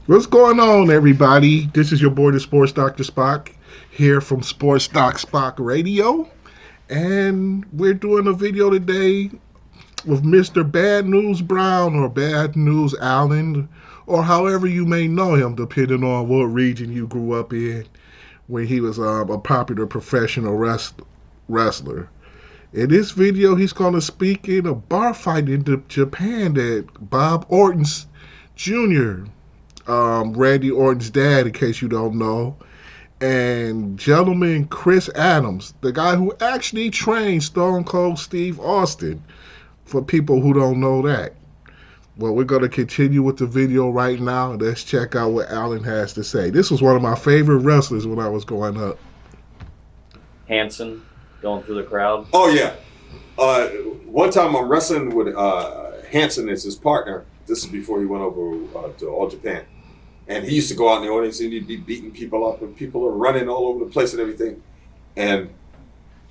What's going on, everybody? This is your boy, the Sports Doctor Spock, here from Sports Doc Spock Radio. And we're doing a video today with Mr. Bad News Brown or Bad News Allen, or however you may know him, depending on what region you grew up in, when he was a popular professional wrestler. In this video, he's going to speak in a bar fight in Japan that Bob Orton Jr., Randy Orton's dad, in case you don't know, and gentleman Chris Adams, the guy who actually trained Stone Cold Steve Austin, for people who don't know that. Well, we're going to continue with the video right now, and let's check out what Allen has to say. This was one of my favorite wrestlers when I was growing up. Hanson going through the crowd. Oh, yeah. One time I'm wrestling with Hanson as his partner. This is before he went over to All Japan. And he used to go out in the audience and he'd be beating people up and people are running all over the place and everything. And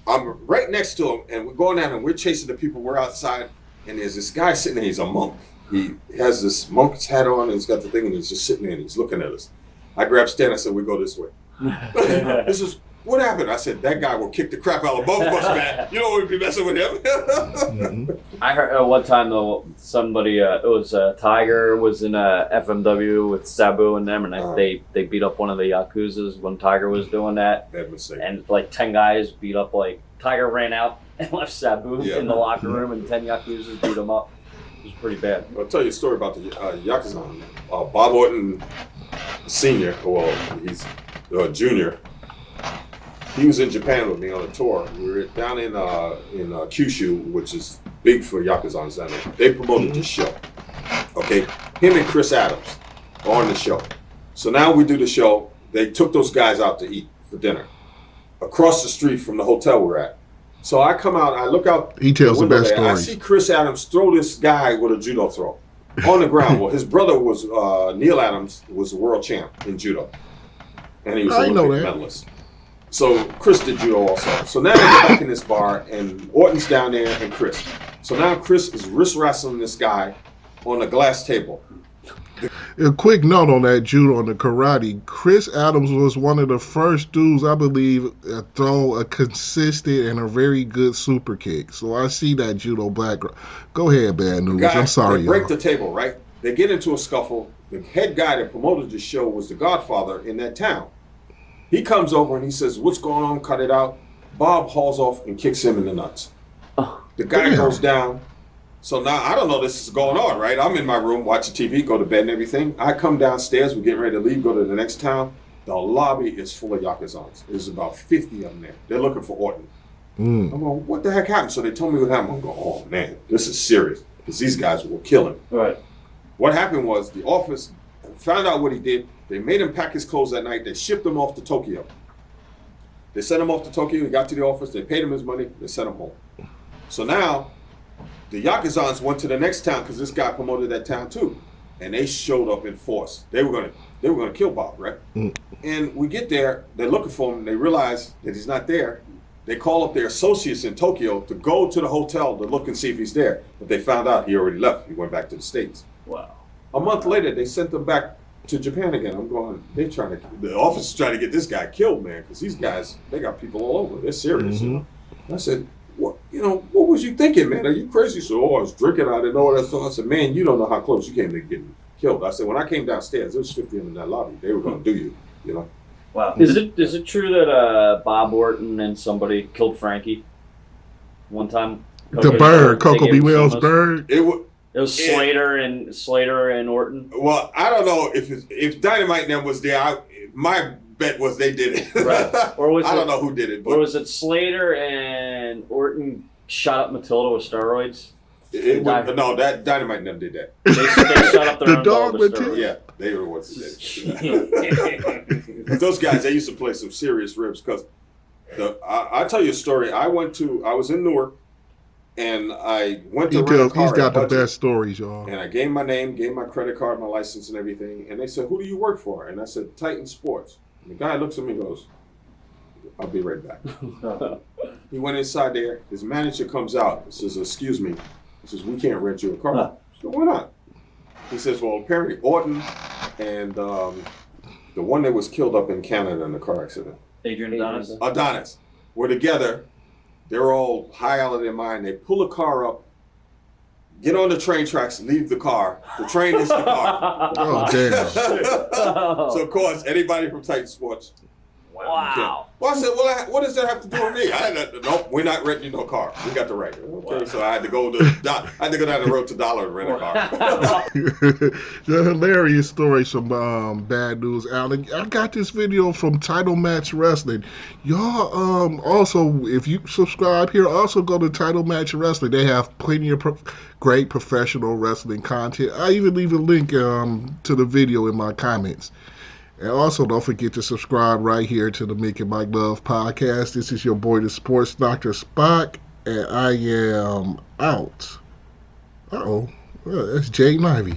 I'm right next to him and we're going down and we're chasing the people. We're outside and there's this guy sitting there. He's a monk. He has this monk's hat on and he's got the thing and he's just sitting there and he's looking at us. I grabbed Stan and I said, we go this way. This is, what happened? I said, that guy will kick the crap out of both of us, man. You don't want to be messing with him. I heard one time though, somebody, it was Tiger was in a FMW with Sabu and them, and they beat up one of the Yakuzas when Tiger was doing that. Bad mistake. And like 10 guys beat up, like Tiger ran out and left Sabu in the locker room, and 10 Yakuzas beat him up. It was pretty bad. I'll tell you a story about the Yakuza. Bob Orton Sr., well, he's Junior. He was in Japan with me on a tour. We were down in Kyushu, which is big for Yakuzans down there. They promoted the show. Okay, him and Chris Adams are on the show. So now we do the show. They took those guys out to eat for dinner across the street from the hotel we're at. So I come out, I look out. He tells the best stories. I stories. see Chris Adams throw this guy with a judo throw on the ground. Well, his brother was Neil Adams, was the world champ in judo, and he was an Olympic medalist. So Chris did judo also. So now they get back in this bar, and Orton's down there, and Chris. So now Chris is wrist wrestling this guy on a glass table. A quick note on that judo and the karate. Chris Adams was one of the first dudes, I believe, to throw a consistent and a very good super kick. So I see that judo background. Go ahead, Bad News. I'm sorry, They break the table, right? They get into a scuffle. The head guy that promoted the show was the Godfather in that town. He comes over and he says, what's going on? Cut it out. Bob hauls off and kicks him in the nuts. The guy goes down. So now I don't know this is going on, right? I'm in my room watching TV, go to bed and everything. I come downstairs, we're getting ready to leave, go to the next town. The lobby is full of Yakuzans. There's about 50 of them there. They're looking for Orton. I'm going, what the heck happened? So they told me what happened. I'm going, oh man, this is serious. Because these guys will kill him. Right. What happened was the office found out what he did. They made him pack his clothes that night. They shipped him off to Tokyo. They sent him off to Tokyo. He got to the office. They paid him his money. They sent him home. So now the Yakuzans went to the next town because this guy promoted that town too, and they showed up in force. They were gonna kill Bob, right? And we get there. They're looking for him. They realize that he's not there. They call up their associates in Tokyo to go to the hotel to look and see if he's there. But they found out he already left. He went back to the States. Wow. A month later, they sent them back to Japan again. I'm going, the office is trying to get this guy killed, man, because these guys, they got people all over. They're serious. You know? I said, what was you thinking, man? Are you crazy? So, I was drinking, I didn't know what I thought. I said, man, you don't know how close you came to getting killed. I said, when I came downstairs, there was 50 of them in that lobby. They were going to do you know? Wow. Is it true that Bob Orton and somebody killed Frankie one time? Coco B. Wells bird. It was Slater and Orton. Well, I don't know if Dynamite then was there. My bet was they did it. Right. Or was I don't know who did it. But or was it Slater and Orton shot up Matilda with steroids? No, that Dynamite never did that. They shot up their own dog with steroids. Yeah, they were the ones who did it. Those guys, they used to play some serious ribs because I'll tell you a story. I was in Newark. And I went to rent a car. He's got the best stories, y'all. And I gave my name, gave my credit card, my license and everything. And they said, who do you work for? And I said, Titan Sports. And the guy looks at me and goes, I'll be right back. He went inside there. His manager comes out and says, excuse me. He says, we can't rent you a car. I said, why not? He says, well, apparently Orton and the one that was killed up in Canada in the car accident, Adrian Adonis. Adonis, were together. They're all high out of their mind. They pull a car up, get on the train tracks, leave the car. The train is the car. Oh, damn. So, of course, anybody from Titan Sports. Wow. Well, I said, well, what does that have to do with me? Nope, we're not renting you no car. We got the right. Okay, so I had to go down the road to Dollar and rent a car. The hilarious stories from Bad News Alan. I got this video from Title Match Wrestling. Y'all also, if you subscribe here, also go to Title Match Wrestling. They have plenty of great professional wrestling content. I even leave a link to the video in my comments. And also, don't forget to subscribe right here to the Mick and Mike Love podcast. This is your boy, the Sports Dr. Spock, and I am out. Uh-oh. Well, that's Jay Ivy.